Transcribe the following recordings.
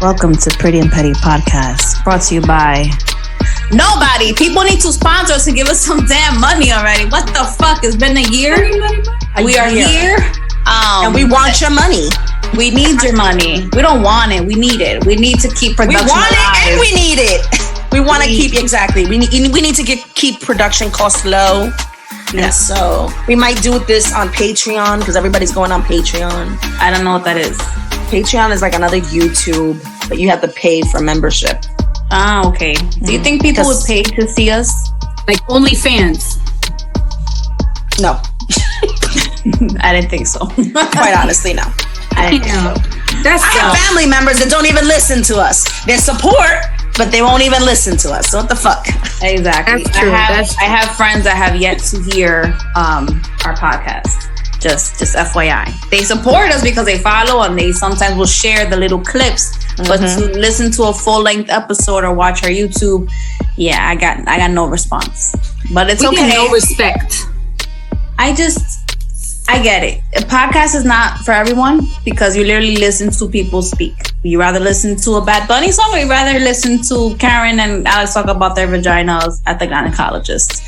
Welcome to Pretty and Petty Podcast, brought to you by nobody. People need to sponsor us and give us some damn money already. What the fuck? It's been a year. We are here. And we want your money. We need your money. We don't want it. We need it. We need to keep production We want alive. it and we need it. We want to keep, exactly. We need to keep production costs low. Yeah. And so we might do this on Patreon because everybody's going on Patreon. I don't know what that is. Patreon is like another YouTube, but you have to pay for membership. Ah, okay. Do you think people would pay to see us? Like OnlyFans? No. I didn't think so. Quite honestly, no. I didn't think so. That's I have family members that don't even listen to us. They support, but they won't even listen to us. So what the fuck? Exactly. That's true. I have friends that have yet to hear our podcast. Just FYI. They support us because they follow and they sometimes will share the little clips. But to listen to a full-length episode or watch our YouTube, yeah, I got no response. But it's okay. No respect. I get it. A podcast is not for everyone because you literally listen to people speak. You rather listen to a Bad Bunny song or you rather listen to Karen and Alex talk about their vaginas at the gynecologist.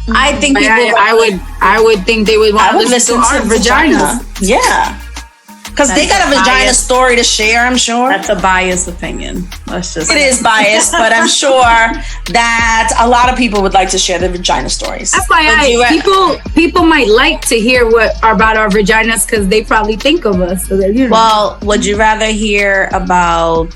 I think people I would think they would want to listen to our vaginas. Yeah. Because they got a vagina story to share, I'm sure. That's a biased opinion. It is biased, but I'm sure that a lot of people would like to share their vagina stories. That's why people might like to hear about our vaginas because they probably think of us. So that, Well, would you rather hear about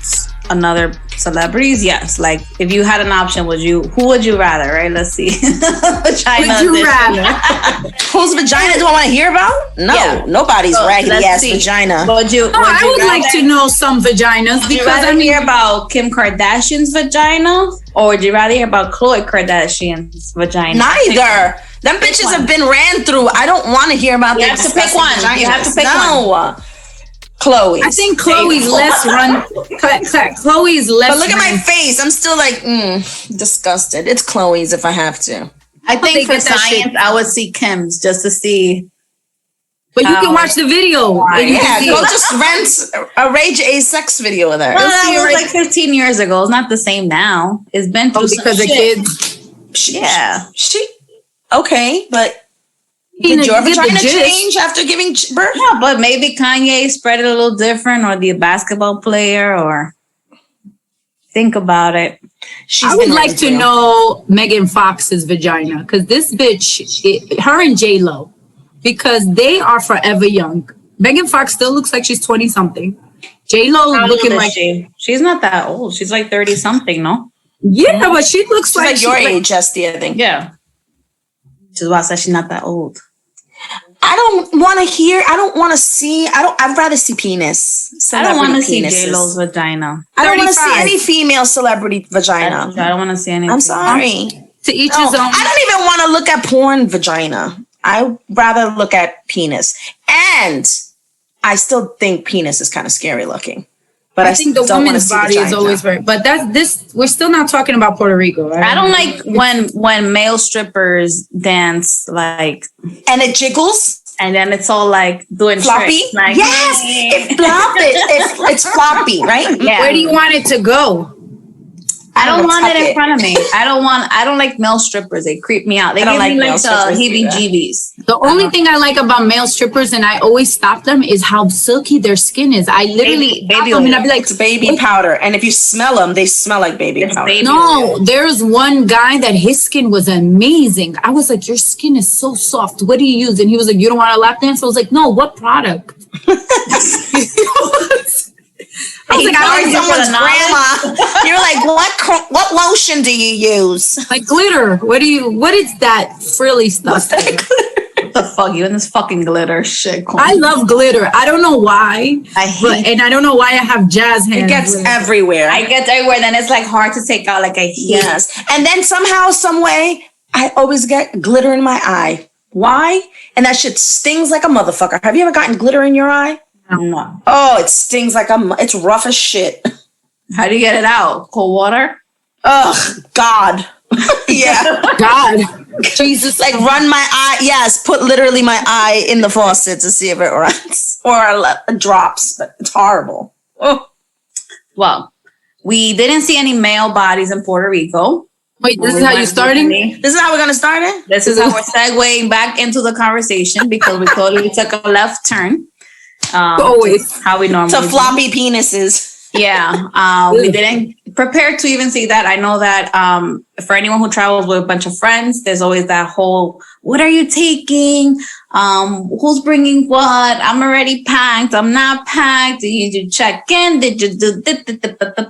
another celebrities? Yes. Like if you had an option, who would you rather, right? Let's see. Vagina. Would you rather? Whose vagina do I want to hear about? No, yeah. Nobody's raggedy ass vagina. I would like to know some vaginas because I hear about Kim Kardashian's vagina, or would you rather hear about Khloe Kardashian's vagina? Neither. Them bitches have been ran through. I don't want to hear about. You have to pick one. Vaginas. You have to pick one. Khloe. I think Khloe's less run. Khloe's less. But look at my face. I'm still like disgusted. It's Khloe's if I have to. I think for science, I would see Kim's just to see. But you can watch the video. Yeah, go just rent a Rage A sex video with her. Well, that was like 15 years ago. It's not the same now. It's been through because of kids. Okay, but. Did your vagina change after giving birth? Yeah, but maybe Kanye spread it a little different, or the basketball player, or think about it. I would like to know Megan Fox's vagina because this bitch, her and J-Lo, because they are forever young. Megan Fox still looks like she's 20 something. J-Lo looking like she's not that old. She's like 30 something, no? Yeah, but she looks like your age, Esty, I think. Yeah. Which is why I said she's not that old. I don't want to hear. I don't want to see. I'd rather see penis. I don't want to see J-Lo's vagina. I don't want to see any female celebrity vagina. I don't want to see any. I'm sorry. To each his own. I don't even want to look at porn vagina. I'd rather look at penis. And I still think penis is kind of scary looking. But I think the woman's body is always very. But we're still not talking about Puerto Rico. Right? I don't like when male strippers dance like, and it jiggles, and then it's all like doing floppy. Tricks, like, yes, it's floppy. It's floppy, right? Yeah. Where do you want it to go? I don't want it in front of me. I don't like male strippers. They creep me out. They give me like the heebie-jeebies. The only thing I like about male strippers, and I always stop them, is how silky their skin is. I literally baby them and I'd be like, it's baby powder. And if you smell them, they smell like baby powder. No, there's one guy that his skin was amazing. I was like, your skin is so soft. What do you use? And he was like, you don't want a lap dance? I was like, no, what product? I was like, I like someone's grandma. You're like, what lotion do you use? Like glitter. What is that frilly stuff? What the fuck? You and this fucking glitter shit. I love glitter. I don't know why. And I don't know why I have jazz hands. It gets everywhere. I get everywhere. Then it's like hard to take out. Like I hate. Yes. And then somehow, some way, I always get glitter in my eye. Why? And that shit stings like a motherfucker. Have you ever gotten glitter in your eye? No. Oh, it stings like it's rough as shit. How do you get it out? Cold water? Ugh, God. Yeah. God. Jesus. Like run my eye. Yes, put literally my eye in the faucet to see if it runs or drops. But it's horrible. Oh. Well, we didn't see any male bodies in Puerto Rico. Wait, this is how you're starting? This is how we're going to start it? This is how we're segueing back into the conversation because we totally took a left turn. Always. How we normally to floppy penises. Yeah. We didn't prepare to even see that. I know that for anyone who travels with a bunch of friends, there's always that whole, what are you taking? Who's bringing what? I'm already packed. I'm not packed. Did you check in? Did you do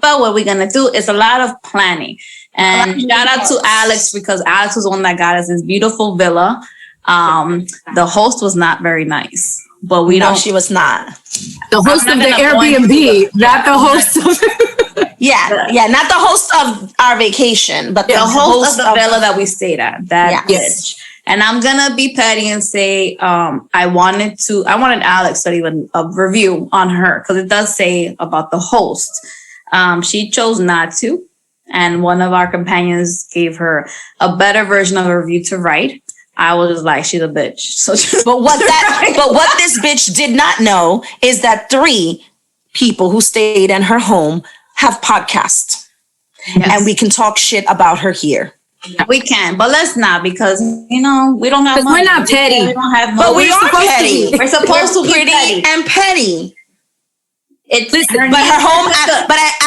what are we going to do? It's a lot of planning. And shout out to Alex because Alex was the one that got us this beautiful villa. The host was not very nice. But we know she was not. The host of the Airbnb, not the host of Yeah, not the host of our vacation, but the host of the villa that we stayed at. That bitch. And I'm gonna be petty and say I wanted Alex to leave a review on her because it does say about the host. She chose not to, and one of our companions gave her a better version of a review to write. I was just like, she's a bitch. So, but what this bitch did not know is that 3 people who stayed in her home have podcasts, and we can talk shit about her here. We can, but let's not because we don't have. We're not petty. We don't have. But we are petty. We're supposed to be pretty petty and petty. Listen, but her home.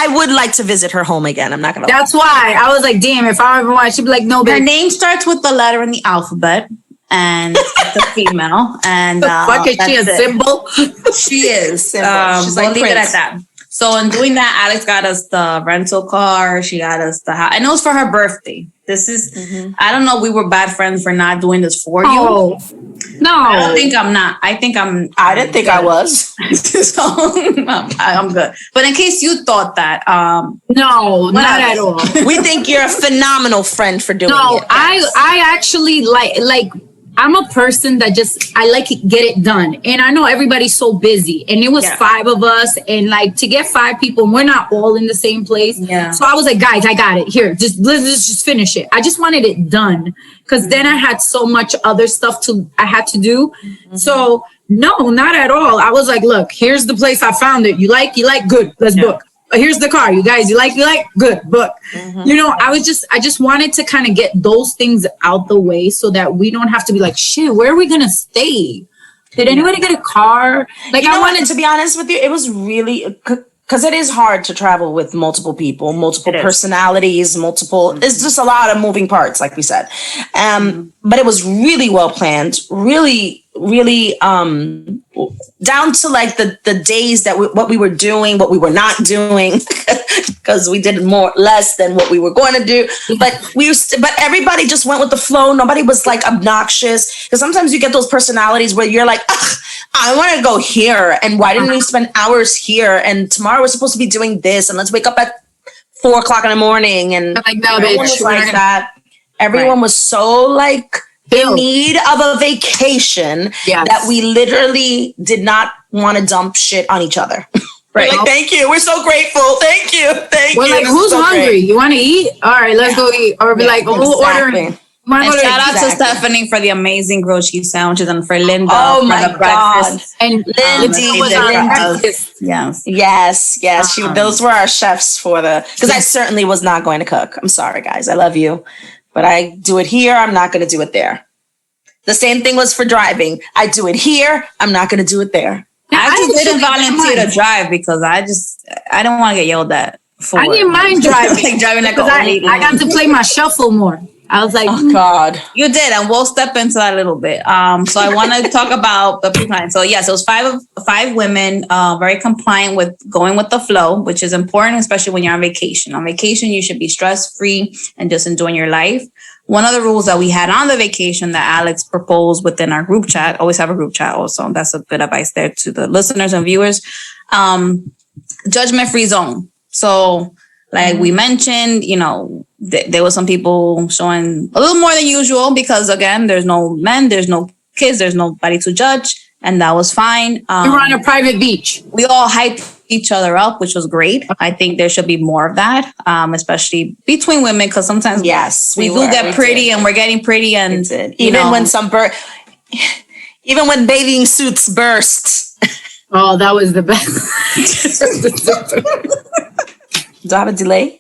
I would like to visit her home again. I'm not gonna. That's why I was like, damn. If I ever want, she'd be like, no. Her name starts with the letter in the alphabet, and it's a female. And fuck is she a symbol? She is. She's we'll leave it at that. So in doing that, Alex got us the rental car. She got us the house, and it was for her birthday. This is. I don't know. We were bad friends for not doing this for you. No, I don't think I'm not. I think I'm. I didn't think I was. So I'm good. But in case you thought that, no, not at all. We think you're a phenomenal friend for doing it. No, I actually like. I'm a person that I like to get it done. And I know everybody's so busy. And it was 5 of us. And like to get 5 people, and we're not all in the same place. Yeah. So I was like, guys, I got it. Here, let's just finish it. I just wanted it done. Because then I had so much other stuff I had to do. So no, not at all. I was like, look, here's the place I found it. You like, good. Let's book. Here's the car. You guys, you like, good, book. I just wanted to kind of get those things out the way so that we don't have to be like, shit, where are we going to stay? Did anybody get a car? Like, I wanted to be honest with you. It was really, because it is hard to travel with multiple people, multiple personalities, it's just a lot of moving parts, like we said. But it was really well planned, really down to like the days that what we were doing, what we were not doing, because we did less than what we were going to do. But but everybody just went with the flow. Nobody was like obnoxious, because sometimes you get those personalities where you're like, I want to go here, and why didn't we spend hours here? And tomorrow we're supposed to be doing this, and let's wake up at 4:00 in the morning. And like, no, bitch, like that. Everyone was so like in need of a vacation that we literally did not want to dump shit on each other. Right. Like, thank you. We're so grateful. Thank you. We're like, who's hungry? Great. You want to eat? All right, let's go eat. Or be like, we'll order. And shout out to Stephanie for the amazing grilled cheese sandwiches, and for Linda for the breakfast. And Lindy was on breakfast. Yes. Those were our chefs because I certainly was not going to cook. I'm sorry, guys. I love you. But I do it here. I'm not going to do it there. The same thing was for driving. I do it here. I'm not going to do it there. I just didn't volunteer to drive because I don't want to get yelled at. I didn't mind driving. Like driving like I got to play my shuffle more. I was like, oh God, you did, and we'll step into that a little bit. So I want to talk about the pre-plan. So yes, it was 5 women, very compliant with going with the flow, which is important, especially when you're on vacation. On vacation, you should be stress-free and just enjoying your life. One of the rules that we had on the vacation that Alex proposed within our group chat, always have a group chat also. That's a good advice there to the listeners and viewers. Judgment-free zone. So like we mentioned, there were some people showing a little more than usual because, again, there's no men, there's no kids, there's nobody to judge. And that was fine. We were on a private beach. We all hyped each other up, which was great. I think there should be more of that, especially between women, because sometimes we get pretty and we're getting pretty. And even when bathing suits burst. Oh, that was the best. Do I have a delay?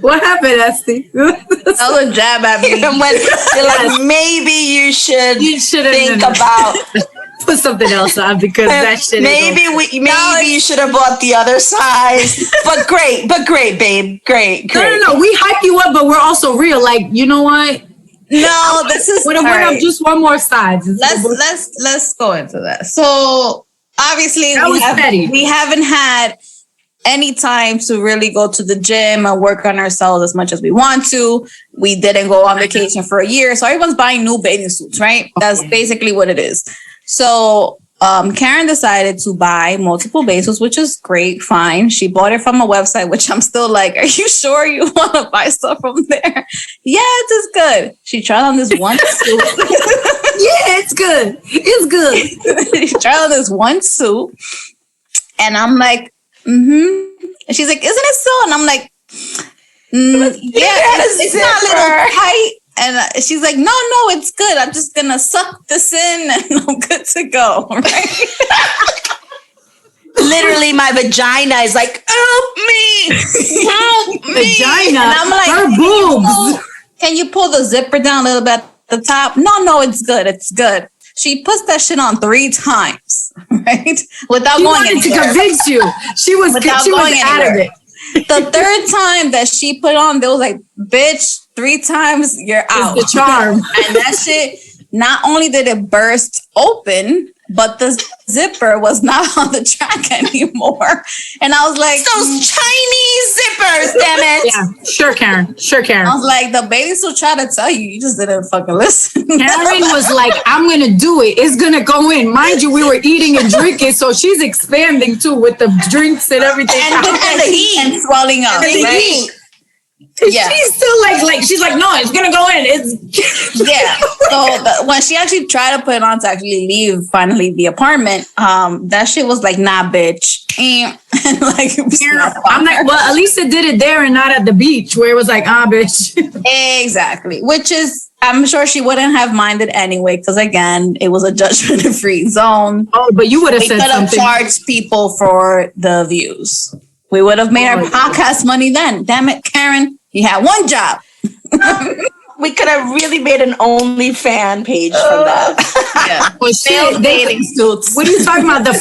What happened, Esty? That was a jab at me. And when they're like, maybe you should think about put something else on because that shit. Maybe you should have bought the other size. But great, babe. Great. No. We hype you up, but we're also real. Like, you know what? No, this is what right. Just one more size. Let's go into that. So obviously we haven't had any time to really go to the gym and work on ourselves as much as we want to. We didn't go on vacation for a year. So everyone's buying new bathing suits, right? That's basically what it is. So Karen decided to buy multiple bathing suits, which is great, fine. She bought it from a website, which I'm still like, are you sure you want to buy stuff from there? Yeah, it is good. She tried on this one suit. Yeah, it's good. It's good. She tried on this one suit. And I'm like, mm-hmm. And she's like, isn't it so? And I'm like, it's not a little tight. And she's like, no, it's good. I'm just going to suck this in and I'm good to go. Right? Literally, my vagina is like, help me. Vagina. And I'm like, her boobs. Can you pull the zipper down a little bit at the top? No, it's good. It's good. She puts that shit on 3 times, right? Without she going wanted anywhere. to convince you. She was out of it. The 3rd time that she put on, they was like, bitch, 3 times, you're out. It's the charm. And that shit, not only did it burst open, but the zipper was not on the track anymore. And I was like, those Chinese zippers, damn it. Yeah, sure, Karen. I was like, the baby still tried to tell you just didn't fucking listen. Karen was like, I'm going to do it. It's going to go in. Mind you, we were eating and drinking, so she's expanding too with the drinks and everything. And the heat. And swelling up, right? Yeah. She's still like she's like, no, it's gonna go in. Yeah. So when she actually tried to put it on to actually leave, finally the apartment, that shit was like, nah, bitch. And like, I'm like, well, at least it did it there and not at the beach where it was like, bitch. Exactly. Which is, I'm sure she wouldn't have minded anyway, because again, it was a judgment-free zone. Oh, but you would have said something. We could have charged people for the views. We would have made our podcast money then. Damn it, Karen. You had one job. We could have really made an OnlyFans page from that. Yeah. Well, dating suits. What are you talking about? The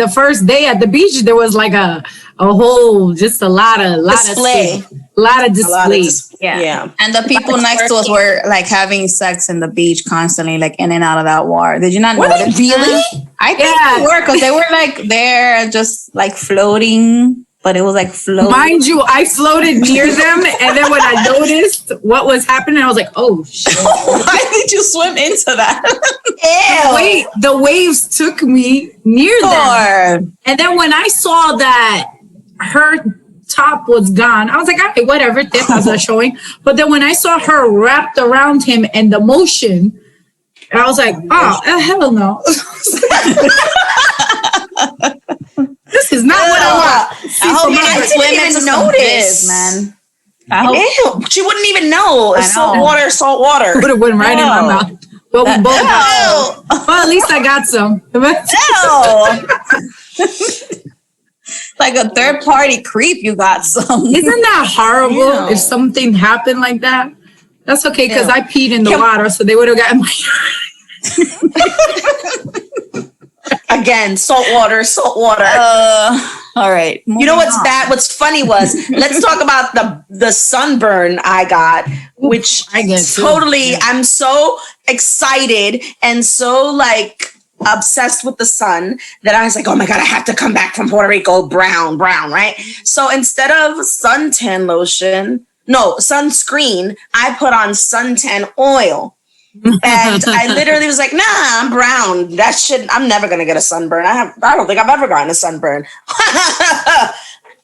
first day at the beach, there was like a whole, just a lot of display. Yeah. And the people next to us were like having sex in the beach constantly, like in and out of that water. Did you not notice? Really? I think they were, because they were like there just like floating. But it was like floating. Mind you, I floated near them, and then when I noticed what was happening, I was like, "Oh shit!" Why did you swim into that? The waves took me near them, and then when I saw that her top was gone, I was like, "Okay, whatever." Tetas are showing, but then when I saw her wrapped around him and the motion, I was like, "Oh, hell no." This is not what I want. I hope you didn't swim into notice, man. She wouldn't even know. Salt water. Would have went right in my mouth. But we both got some. Well, at least I got some. Like a third party creep, you got some. Isn't that horrible if something happened like that? That's okay, because I peed in the water, so they would have gotten my Again, salt water. All right. You know what's bad? What's funny was, let's talk about the sunburn I got, which I get totally, I'm so excited and so like obsessed with the sun that I was like, oh my God, I have to come back from Puerto Rico brown, right? So instead of sunscreen, I put on suntan oil. And I literally was like, nah, I'm brown. That shit, I'm never gonna get a sunburn. I don't think I've ever gotten a sunburn.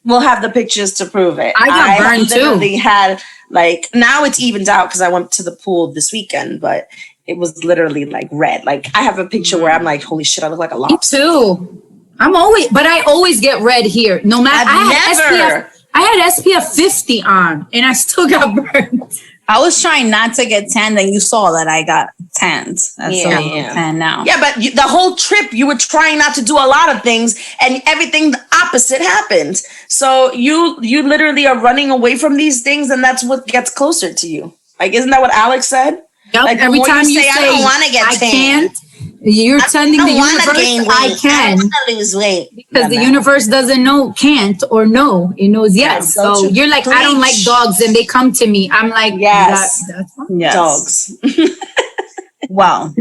We'll have the pictures to prove it. I got burned too. I literally had like, now it's evened out because I went to the pool this weekend, but it was literally like red. Like I have a picture where I'm like, holy shit, I look like a lobster. Me too. I always get red here. No matter. I had SPF 50 on and I still got burned. I was trying not to get tanned, and you saw that I got tanned. That's tan now. Yeah, but the whole trip, you were trying not to do a lot of things, and everything the opposite happened. So you literally are running away from these things, and that's what gets closer to you. Like, isn't that what Alex said? Yep. Like, every time you say, I don't want to get tanned. Can't, you're telling the universe, I can. I want to lose weight. Because the universe doesn't know can't or no. It knows yes. Yeah, so you're like, I don't like dogs, and they come to me. I'm like, yes. That's fine. Yes. Dogs. Well,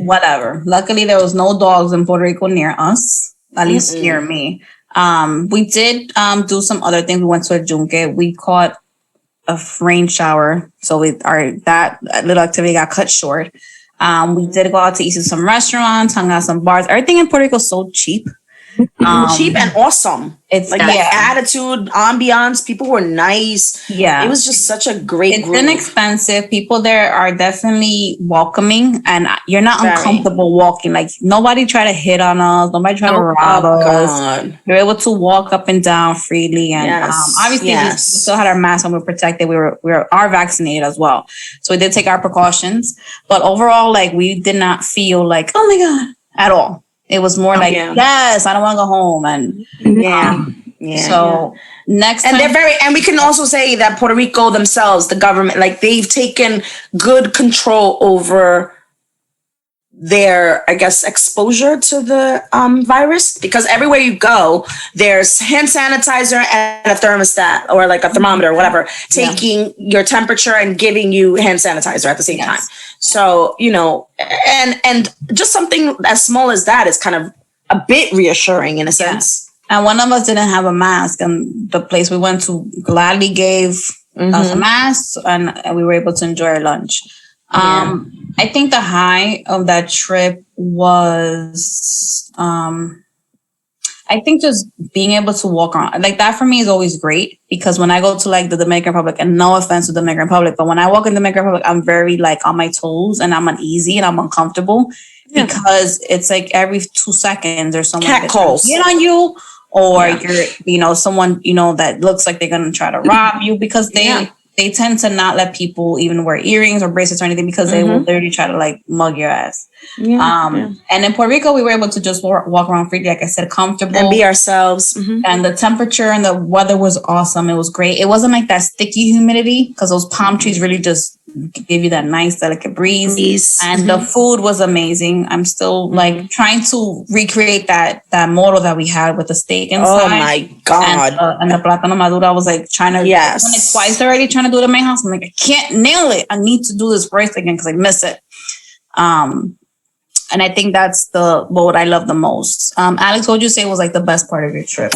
whatever. Luckily, there was no dogs in Puerto Rico near us. At least near me. We did do some other things. We went to a junque. We caught a rain shower, so that little activity got cut short. We did go out to eat in some restaurants, hung out some bars. Everything in Puerto Rico is so cheap. Cheap and awesome. It's like the attitude, ambiance. People were nice. Yeah, it was just such a great group. It's inexpensive. People there are definitely welcoming, and you're not uncomfortable walking. Like, nobody tried to hit on us. Nobody tried to rob us. You're able to walk up and down freely, and obviously we still had our masks and we were protected. We are vaccinated as well, so we did take our precautions. But overall, like, we did not feel like, oh my god, at all. It was more like, yes, I don't want to go home. And so next time. And and we can also say that Puerto Rico themselves, the government, like, they've taken good control over their, I guess, exposure to the virus, because everywhere you go, there's hand sanitizer and a thermostat, or like a thermometer or whatever, taking your temperature and giving you hand sanitizer at the same time. So, and just something as small as that is kind of a bit reassuring in a sense. And one of us didn't have a mask, and the place we went to gladly gave us a mask, and we were able to enjoy our lunch. I think the high of that trip was, I think just being able to walk around like that for me is always great, because when I go to like the Dominican Republic, and no offense to the Dominican Republic, but when I walk in the Dominican Republic, I'm very like on my toes, and I'm uneasy and I'm uncomfortable because it's like every 2 seconds there's someone that get on you, or you're, someone, that looks like they're going to try to rob you, because they tend to not let people even wear earrings or bracelets or anything, because they will literally try to like mug your ass. And in Puerto Rico, we were able to just walk around freely, like I said, comfortable. And be ourselves. And the temperature and the weather was awesome. It was great. It wasn't like that sticky humidity, because those palm trees really just give you that nice, delicate breeze. And the food was amazing. I'm still like trying to recreate that moro that we had with the steak inside. Oh my God. And the plátano maduro. I was like trying to, I've done it twice already, trying to do it in my house. I'm like, I can't nail it. I need to do this rice again because I miss it. And I think that's what I love the most. Alex, what would you say was like the best part of your trip?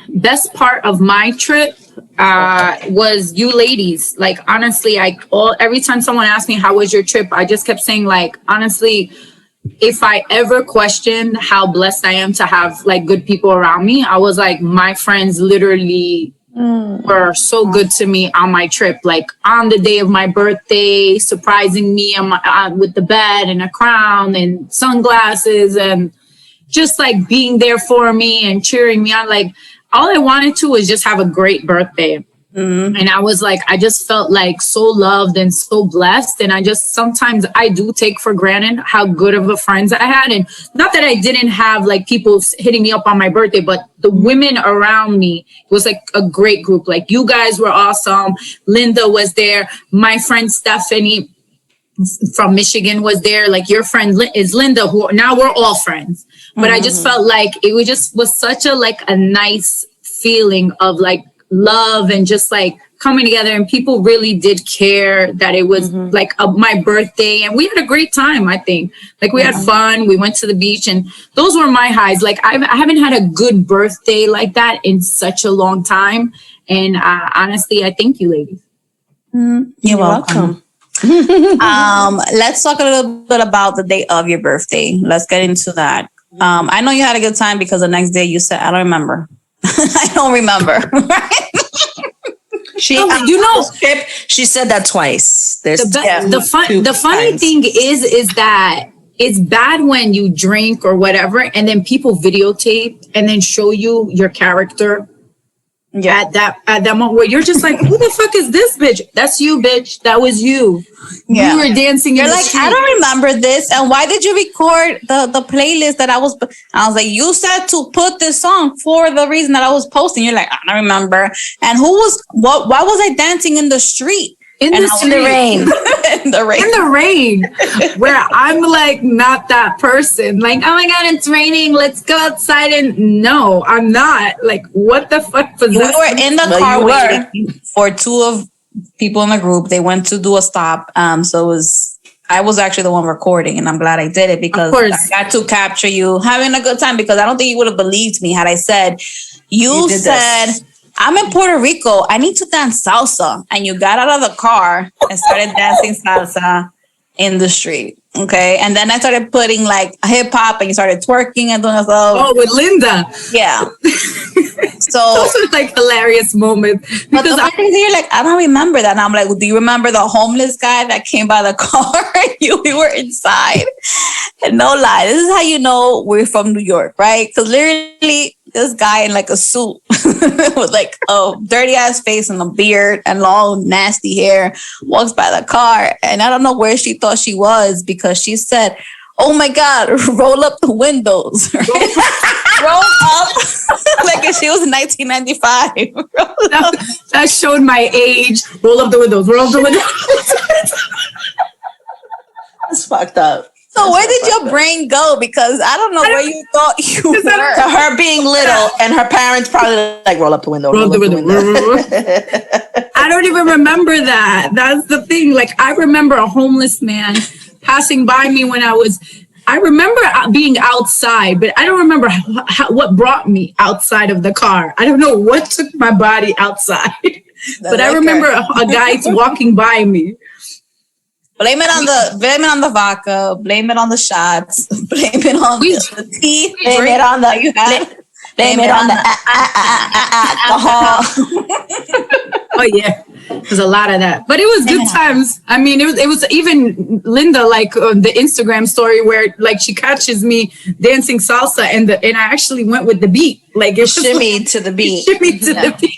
Best part of my trip was you ladies. Like, honestly, every time someone asked me how was your trip, I just kept saying, like, honestly, if I ever questioned how blessed I am to have like good people around me, I was like, my friends literally were so good to me on my trip. Like, on the day of my birthday, surprising me with the bed and a crown and sunglasses, and just like being there for me and cheering me on. Like, all I wanted to was just have a great birthday. And I was like, I just felt like so loved and so blessed. And sometimes I do take for granted how good of a friends I had. And not that I didn't have like people hitting me up on my birthday, but the women around me was like a great group. Like, you guys were awesome. Linda was there. My friend Stephanie from Michigan was there. Like, your friend is Linda, who now we're all friends. But I just felt like it was such a nice feeling of like love and just like coming together, and people really did care that it was like my birthday, and we had a great time. I think like we had fun. We went to the beach, and those were my highs. Like, I haven't had a good birthday like that in such a long time, and honestly, I thank you, ladies. You're welcome. Let's talk a little bit about the day of your birthday. Let's get into that. I know you had a good time, because the next day you said, I don't remember. I don't remember. She said that twice. The funny thing is that it's bad when you drink or whatever, and then people videotape and then show you your character at that moment where you're just like, who the fuck is this bitch? That's you, bitch. That was you. Yeah. You were dancing. You're like, I don't remember this. And why did you record the playlist that I was like, you said to put this song for the reason that I was posting. You're like, I don't remember. And why was I dancing in the street? In the rain. In the rain. In the rain. Where I'm like not that person. Like, oh my God, it's raining. Let's go outside. And no, I'm not. Like, what the fuck was that? We were in the car waiting for two of people in the group. They went to do a stop. So I was actually the one recording, and I'm glad I did it because I got to capture you having a good time, because I don't think you would have believed me had I said, you said this. I'm in Puerto Rico. I need to dance salsa. And you got out of the car and started dancing salsa in the street. Okay. And then I started putting like hip hop, and you started twerking and doing stuff. Oh, with Linda. Yeah. So those were like hilarious moments. But the funny thing is, you're like, I don't remember that. And I'm like, well, do you remember the homeless guy that came by the car? We were inside. And no lie, this is how you know we're from New York, right? Because literally, this guy in like a suit with like a dirty ass face and a beard and long nasty hair walks by the car, and I don't know where she thought she was, because she said, oh my God, roll up the windows. Roll up like if she was in 1995. That showed my age. Roll up the windows. Roll up the windows. That's fucked up. So where did your brain go? Because I don't know where you thought you were. To her being little, and her parents probably like, roll up the window. Roll up the window. I don't even remember that. That's the thing. Like, I remember a homeless man passing by me when I remember being outside, but I don't remember what brought me outside of the car. I don't know what took my body outside, but I remember a guy walking by me. Blame it on the vodka. Blame it on the shots. Blame it on the tea. Blame it on the alcohol. Oh yeah, there's a lot of that, but it was good times. I mean, it was even Linda, like the Instagram story where like she catches me dancing salsa, and I actually went with the beat, like it shimmied to the beat. Shimmied to the beat.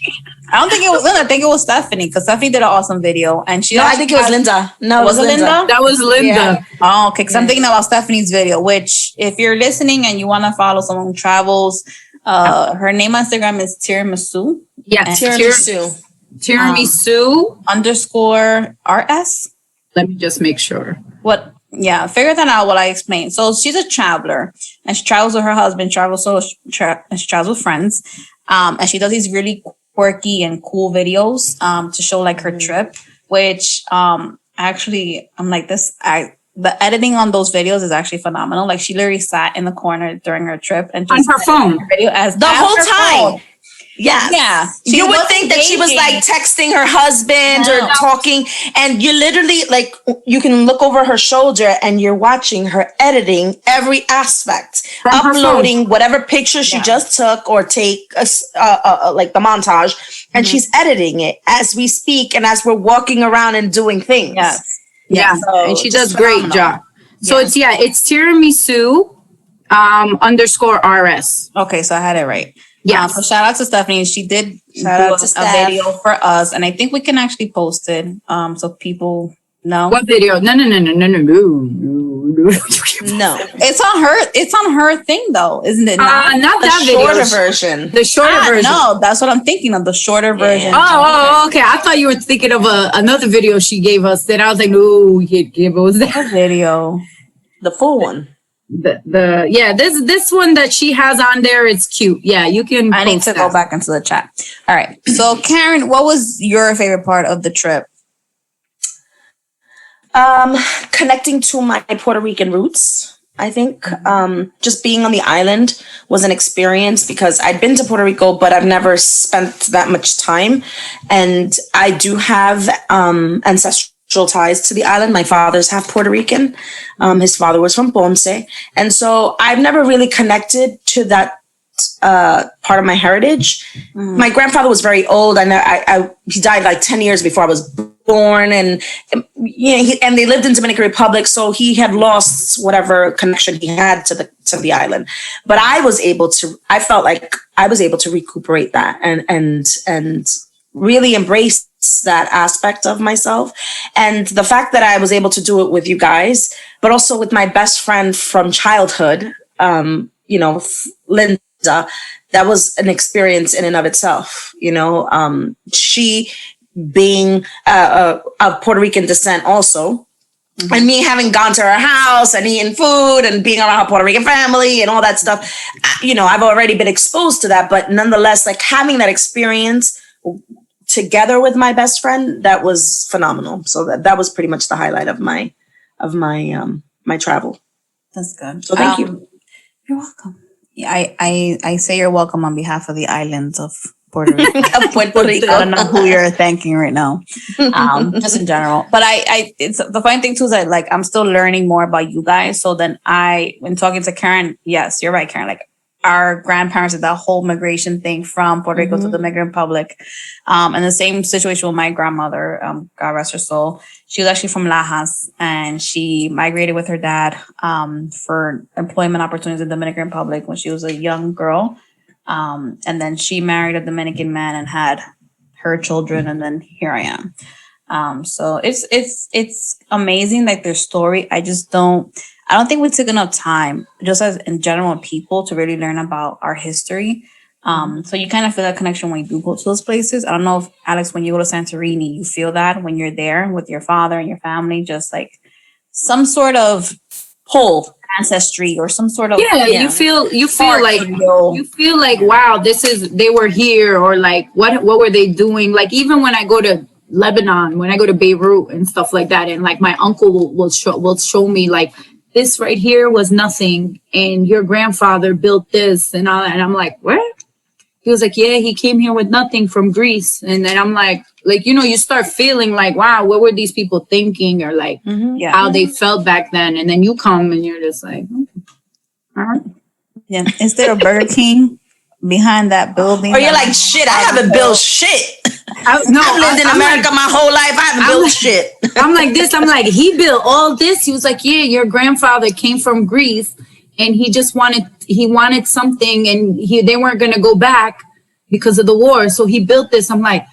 I don't think it was Linda. I think it was Stephanie, because Stephanie did an awesome video, and she. No, I think it was Linda. No, was it Linda? That was Linda. Yeah. Oh, okay. Because I'm thinking about Stephanie's video. Which, if you're listening and you want to follow someone who travels, her name on Instagram is Tiramisu. Yeah, Tiramisu. Tiramisu _RS. Let me just make sure. What? Yeah, figure that out while I explain. So she's a traveler, and she travels with her husband. Travels solo, and she travels with friends. And she does these really quirky and cool videos to show like her trip, which actually I'm like this. The editing on those videos is actually phenomenal. Like, she literally sat in the corner during her trip and just on her phone video as the whole time. Phone. Yes. Yeah. You would think that she was like texting her husband or talking, and you literally like, you can look over her shoulder and you're watching her editing every aspect, uploading whatever picture she just took, or take like the montage, and she's editing it as we speak and as we're walking around and doing things. Yes. Yeah. So and she does great job. So it's Tiramisu _RS. Okay, so I had it right. Yeah. So shout out to Stephanie. She did a video for us, and I think we can actually post it so people know. What video? No. No. It's on her thing though, isn't it? Not that video. Shorter version. The shorter version. No, that's what I'm thinking of, the shorter version. Oh, okay. I thought you were thinking of another video she gave us. Then I was like, no, give us that video. The full one. This one that she has on there, it's cute. Yeah, you can. I need to go back into the chat. All right. So Karen, what was your favorite part of the trip? Connecting to my Puerto Rican roots. I think just being on the island was an experience, because I'd been to Puerto Rico, but I've never spent that much time. And I do have ancestral ties to the island. My father's half Puerto Rican. His father was from Ponce. And so I've never really connected to that part of my heritage. My grandfather was very old. He died like 10 years before I was born. And and they lived in Dominican Republic. So he had lost whatever connection he had to to the island. But I felt like I was able to recuperate that and really embrace that aspect of myself. And the fact that I was able to do it with you guys, but also with my best friend from childhood, Linda, that was an experience in and of itself. She being of Puerto Rican descent also, and me having gone to her house and eating food and being around her Puerto Rican family and all that stuff, I've already been exposed to that. But nonetheless, like having that experience together with my best friend, that was phenomenal. So that was pretty much the highlight of my travel. That's good. So thank you. You're welcome. Yeah, I say you're welcome on behalf of the islands of Puerto Rico. Puerto Rico. I don't know who you're thanking right now, just in general. But it's the funny thing too is that like I'm still learning more about you guys. So then when talking to Karen, yes, you're right, Karen. Like our grandparents did that whole migration thing from Puerto Rico to the Dominican Republic, and the same situation with my grandmother. God rest her soul. She was actually from Lajas, and she migrated with her dad for employment opportunities in the Dominican Republic when she was a young girl. And then she married a Dominican man and had her children, and then here I am. So it's amazing, like their story. I don't think we took enough time, just as in general people, to really learn about our history. So you kind of feel that connection when you do go to those places. I don't know if, Alex, when you go to Santorini, you feel that when you're there with your father and your family, just like some sort of pull, ancestry, or some sort of you feel like wow, they were here, or like what were they doing? Like even when I go to Lebanon, when I go to Beirut and stuff like that, and like my uncle will show me like this right here was nothing, and your grandfather built this and all that, and I'm like, what? He was like, yeah, he came here with nothing from Greece. And then I'm like, you start feeling like, wow, what were these people thinking, or like how they felt back then. And then you come and you're just like, all right. Yeah. Is there a Burger King behind that building? Or you're like, shit, I haven't built shit. I've lived in America my whole life. I haven't built shit. I'm like this. I'm like, he built all this. He was like, yeah, your grandfather came from Greece, and he wanted something, and they weren't going to go back because of the war. So he built this. I'm like,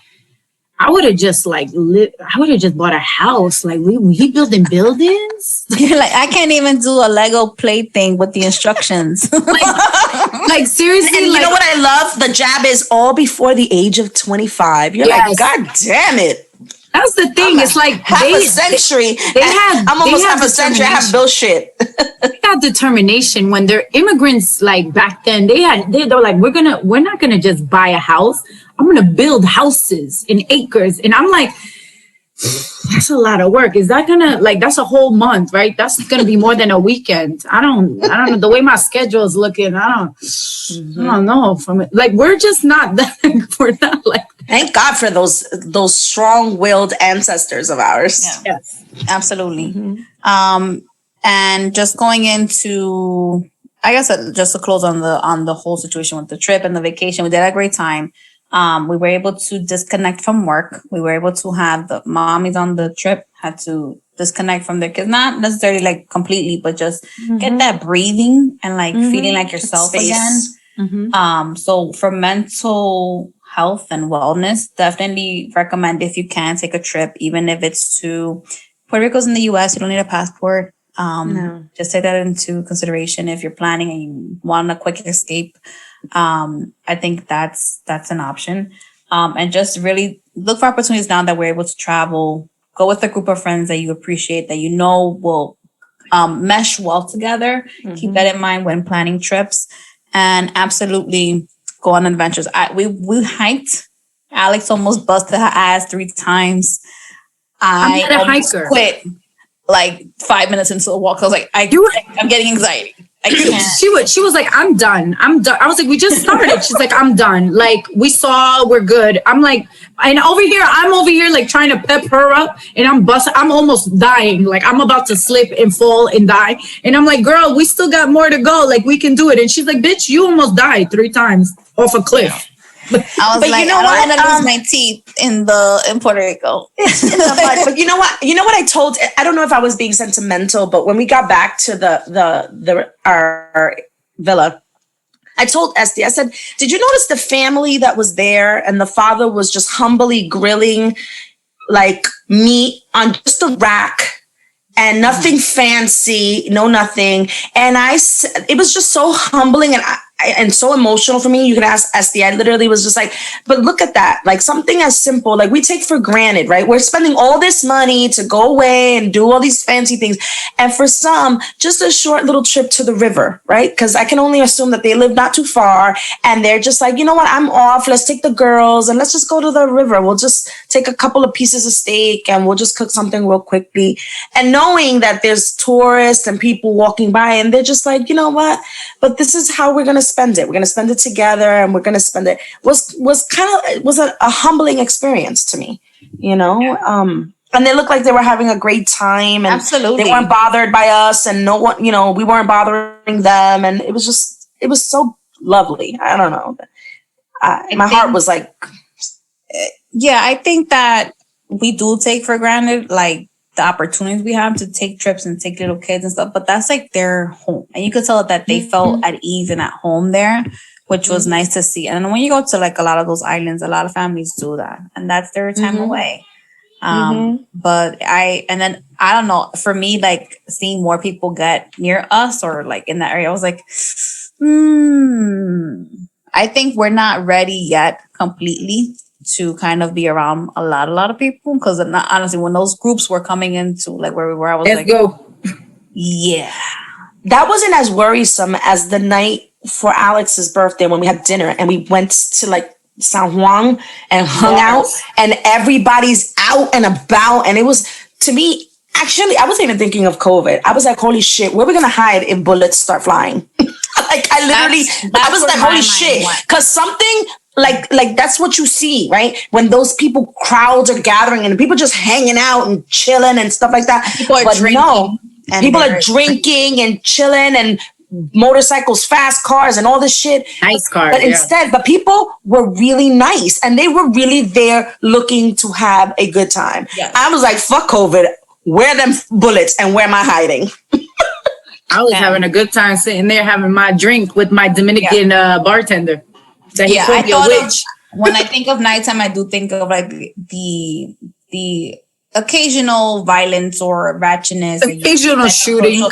I would have just bought a house. Like he building buildings. You're like, I can't even do a Lego play thing with the instructions. like seriously. And you know what I love? The jab is all before the age of 25. You're like, God damn it. That's the thing. It's like half a century. I'm almost half a century. I have built shit. They got determination when they're immigrants. Like back then, they were like, we're not gonna just buy a house. I'm gonna build houses in acres. And I'm like, that's a lot of work. Is that gonna that's a whole month, right? That's gonna be more than a weekend. I don't know the way my schedule is looking. I don't know from it. Like we're just not that. We're not like. Thank God for those strong-willed ancestors of ours. Yeah. Yes, absolutely. And just going into, I guess, just to close on the whole situation with the trip and the vacation, we did have a great time. We were able to disconnect from work. We were able to have the mommies on the trip had to disconnect from their kids, not necessarily like completely, but just get that breathing and like feeling like yourself again. So for mental health and wellness, definitely recommend, if you can, take a trip, even if it's to Puerto Rico's in the US. You don't need a passport. Just take that into consideration if you're planning and you want a quick escape. I think that's an option. And just really look for opportunities now that we're able to travel. Go with a group of friends that you appreciate, that you know will mesh well together. Keep that in mind when planning trips, and absolutely go on adventures. We hiked. Alex almost busted her ass 3 times. I'm not a hiker. Quit like 5 minutes into the walk. I was like, I'm getting anxiety. I can't. She was like, I'm done. I was like, we just started. She's like, I'm done. Like we're good. I'm like, and I'm over here like trying to pep her up, and I'm almost dying. Like I'm about to slip and fall and die. And I'm like, girl, we still got more to go. Like we can do it. And she's like, bitch, you almost died 3 times off a cliff. I was But like, you know I don't what? want to lose my teeth in Puerto Rico. But you know what? You know what I told? I don't know if I was being sentimental, but when we got back to our villa, I told Esty, I said, did you notice the family that was there and the father was just humbly grilling like meat on just a rack and nothing fancy, no nothing. And it was just so humbling and so emotional for me. You could ask Esty. I literally was just like, but look at that. Like something as simple, like we take for granted, right? We're spending all this money to go away and do all these fancy things. And for some, just a short little trip to the river, right? Because I can only assume that they live not too far. And they're just like, you know what? I'm off. Let's take the girls and let's just go to the river. We'll just take a couple of pieces of steak and we'll just cook something real quickly. And knowing that there's tourists and people walking by and they're just like, you know what? But this is how we're going to spend it. We're going to spend it together and we're going to spend it was a humbling experience to me, you know? And they looked like they were having a great time and absolutely they weren't bothered by us and no one, you know, we weren't bothering them. And it was so lovely. I don't know. My heart was like, yeah, I think that we do take for granted, like, the opportunities we have to take trips and take little kids and stuff, but that's like their home. And you could tell that they felt at ease and at home there, which was nice to see. And when you go to like a lot of those islands, a lot of families do that. And that's their time away. But I don't know, for me, like seeing more people get near us or like in that area, I was like, I think we're not ready yet completely to kind of be around a lot of people, because honestly, when those groups were coming into like where we were, I was Let's go. Yeah, that wasn't as worrisome as the night for Alex's birthday when we had dinner and we went to like San Juan and hung out and everybody's out and about. And it was, to me, actually, I wasn't even thinking of COVID. I was like, holy shit, where are we going to hide if bullets start flying? Like I literally, I was like, holy shit. Because something like that's what you see, right? When those crowds are gathering and people just hanging out and chilling and stuff like that. People are drinking. People are drinking and chilling and motorcycles, fast cars and all this shit. Nice cars. But instead, the people were really nice and they were really there looking to have a good time. Yes. I was like, fuck COVID. Where them bullets and where am I hiding? I was having a good time sitting there having my drink with my Dominican bartender. That he called me a witch. When I think of nighttime, I do think of like the occasional violence or ratchetness, occasional shooting.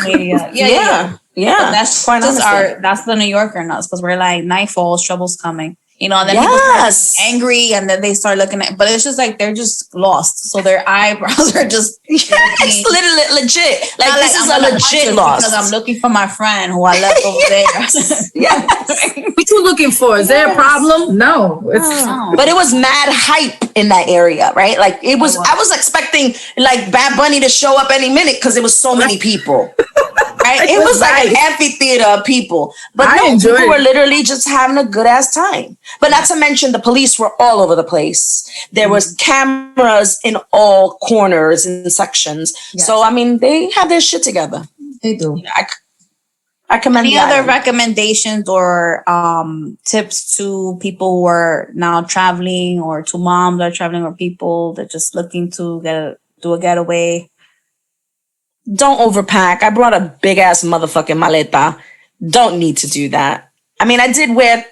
Yeah. That's that's the New Yorker in us, because we're like, night falls, trouble's coming. You know, and then people start angry and then they start looking at, but it's just like they're just lost. So their eyebrows are just it's literally legit. Like this is a legit loss. Because I'm looking for my friend who I left over there. Yes. What you looking for? Is there a problem? No. But it was mad hype in that area, right? Like it was, I was expecting like Bad Bunny to show up any minute because it was so many people. Right? It was like an amphitheater of people. But people were literally just having a good ass time. But not to mention the police were all over the place. There was cameras in all corners and sections. Yes. So, I mean, they have their shit together. They do. I commend Any other recommendations or tips to people who are now traveling, or to moms that are traveling, or people that are just looking to do a getaway? Don't overpack. I brought a big ass motherfucking maleta. Don't need to do that. I mean, I did wear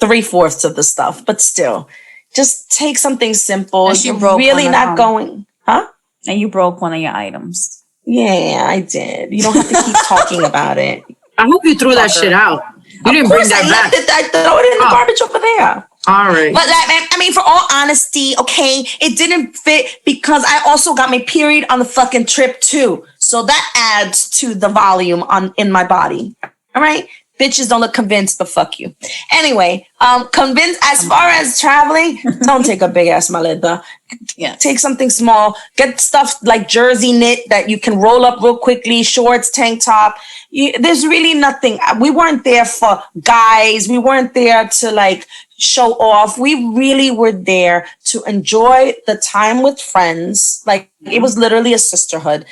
3/4 of the stuff, but still, just take something simple. You're really not going, huh? And you broke one of your items. Yeah, I did. You don't have to keep talking about it. I hope you threw that shit out. You didn't bring that back. I throw it in the garbage over there. All right. But I mean, for all honesty, okay, it didn't fit because I also got my period on the fucking trip too. So that adds to the volume in my body. All right. Bitches don't look convinced, but fuck you. Anyway, convinced as far as traveling, don't take a big ass maleta. Yeah. Take something small. Get stuff like jersey knit that you can roll up real quickly, shorts, tank top. There's really nothing. We weren't there for guys. We weren't there to like show off. We really were there to enjoy the time with friends. Like it was literally a sisterhood.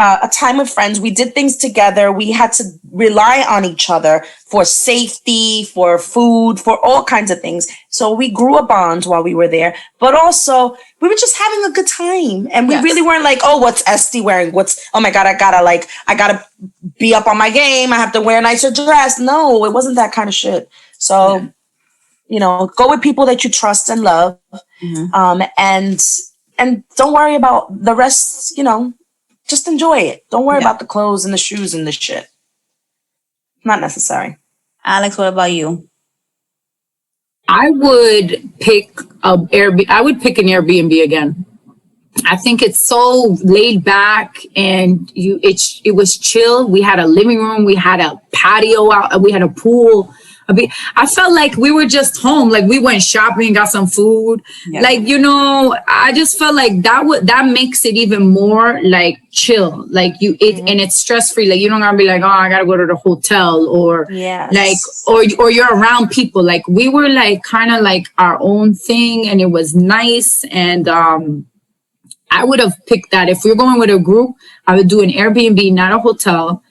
a time with friends. We did things together. We had to rely on each other for safety, for food, for all kinds of things. So we grew a bond while we were there, but also we were just having a good time. And we really weren't like, oh, what's Esty wearing? Oh my God, I gotta be up on my game. I have to wear a nicer dress. No, it wasn't that kind of shit. So, go with people that you trust and love. And don't worry about the rest, just enjoy it. Don't worry about the clothes and the shoes and the shit. Not necessary. Alex, what about you? I would pick an Airbnb again. I think it's so laid back and it was chill. We had a living room, we had a patio out, we had a pool. I felt like we were just home. Like we went shopping, got some food. Yeah. Like, I just felt like that makes it even more like chill. Like and it's stress free. Like you don't gotta be like, oh, I gotta go to the hotel or or you're around people. Like we were like kind of like our own thing and it was nice. And I would have picked that. If we were going with a group, I would do an Airbnb, not a hotel.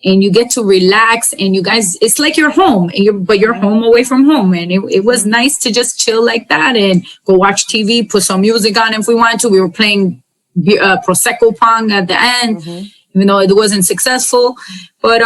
And you get to relax and you guys, it's like you're home but you're home away from home. And it was nice to just chill like that and go watch TV, put some music on if we wanted to. We were playing Prosecco Pong at the end, even though it wasn't successful. But,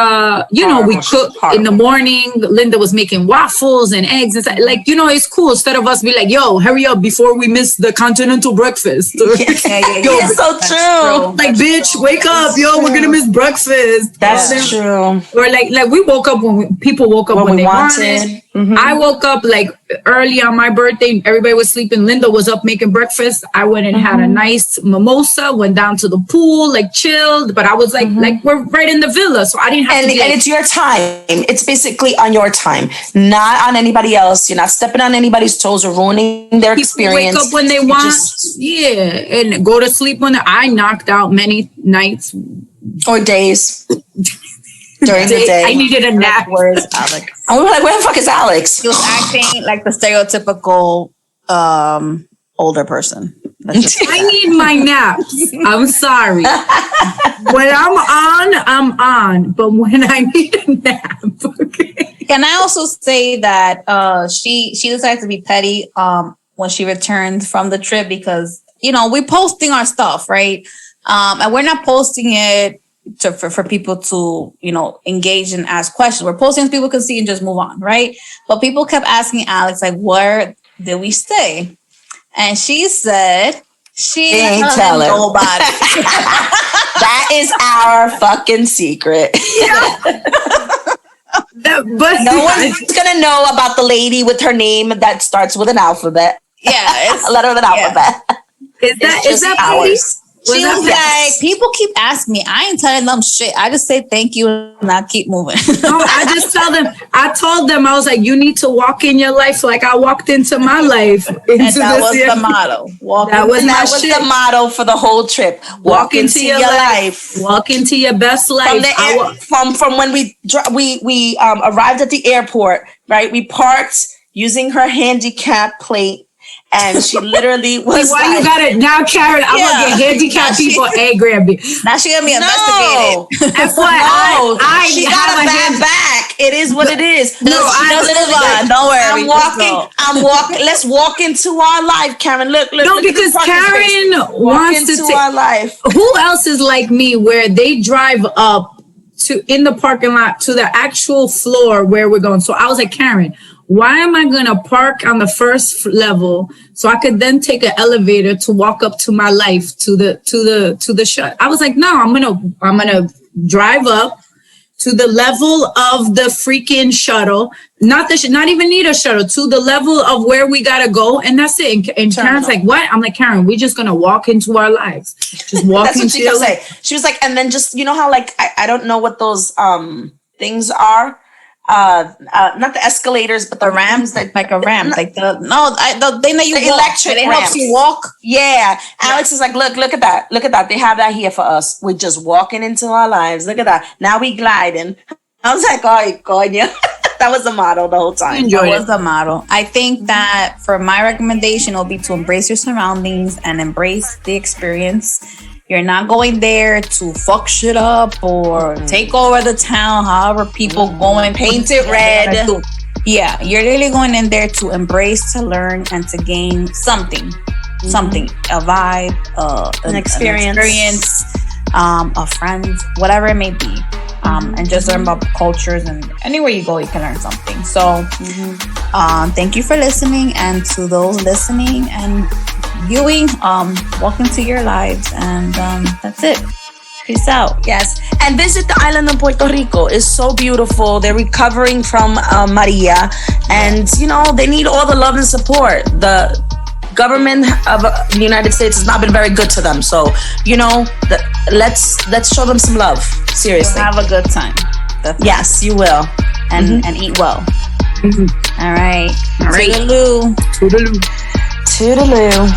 we cooked in the morning. Linda was making waffles and eggs. And like, it's cool. Instead of us be like, yo, hurry up before we miss the continental breakfast. Yo, it's so true. Like, bitch, wake up. Yo, we're going to miss breakfast. That's true. Or like we woke up people woke up when they wanted. I woke up like early on my birthday. Everybody was sleeping. Linda was up making breakfast. I went and had a nice mimosa, went down to the pool, like chilled. But I was like we're right in the villa. So I didn't have to be and it's your time. It's basically on your time, not on anybody else. You're not stepping on anybody's toes or ruining their experience. Wake up when they want. And go to sleep when I knocked out many nights. Or days. During the day. I needed a nap. Where's Alex? And we were like, where the fuck is Alex? He was acting like the stereotypical older person. I need my naps. I'm sorry. When I'm on. But when I need a nap, okay. Can I also say that she decided to be petty when she returned from the trip because, we're posting our stuff, right? And we're not posting it for people to, engage and ask questions. We're posting so people can see and just move on, right? But people kept asking Alex, like, where did we stay? And she said she ain't telling nobody. That is our fucking secret. But no one's gonna know about the lady with her name that starts with an alphabet. Yeah, it's a letter with an alphabet. Is that ours? She was like, people keep asking me. I ain't telling them shit. I just say thank you and I keep moving. No, I just tell them. I told them, I was like, you need to walk in your life like I walked into my life. And that was the motto. That was the motto for the whole trip. Walk into your life. Walk into your best life. From when we arrived at the airport, right? We parked using her handicap plate. And she literally was why you got it now, Karen? I'm gonna get handicapped people angry at me. Now she gonna be investigated. That's why she got a bad back. It is what it is. No, she doesn't lie. Don't worry. I'm walking. Let's walk into our life, Karen. Look. No, because Karen wants to take our life. Who else is like me, where they drive up in the parking lot to the actual floor where we're going? So I was like, Karen, why am I going to park on the first level so I could then take an elevator to walk up to my life to the shut? I was like, no, I'm going to drive up to the level of the freaking shuttle. Not even need a shuttle, to the level of where we got to go. And that's it. And Karen's like, what? I'm like, Karen, we're just going to walk into our lives. Just walk that's into what she kept saying. She was like, and then just, how like, I don't know what those things are. Not the escalators, but the ramps, like a ramp, the thing that you walk, electric it ramps. helps you walk. Yeah. Alex is like, look at that. They have that here for us. We're just walking into our lives. Look at that. Now we gliding. I was like, oh, coño. That was the motto the whole time. That was the motto. I think that for my recommendation, it'll be to embrace your surroundings and embrace the experience. You're not going there to fuck shit up or take over the town. However, people going paint it red. Yeah, you're really going in there to embrace, to learn, and to gain something, a vibe, an experience, a friend, whatever it may be. And just learn about cultures, and anywhere you go, you can learn something. So, thank you for listening, and to those listening and viewing, welcome to your lives, and that's it. Peace out. Yes, and visit the island of Puerto Rico. It's so beautiful. They're recovering from Maria, and they need all the love and support. The government of the United States has not been very good to them, so let's show them some love. Seriously, have a good time. Yes, you will, and eat well. All right. Toodaloo. Toodaloo.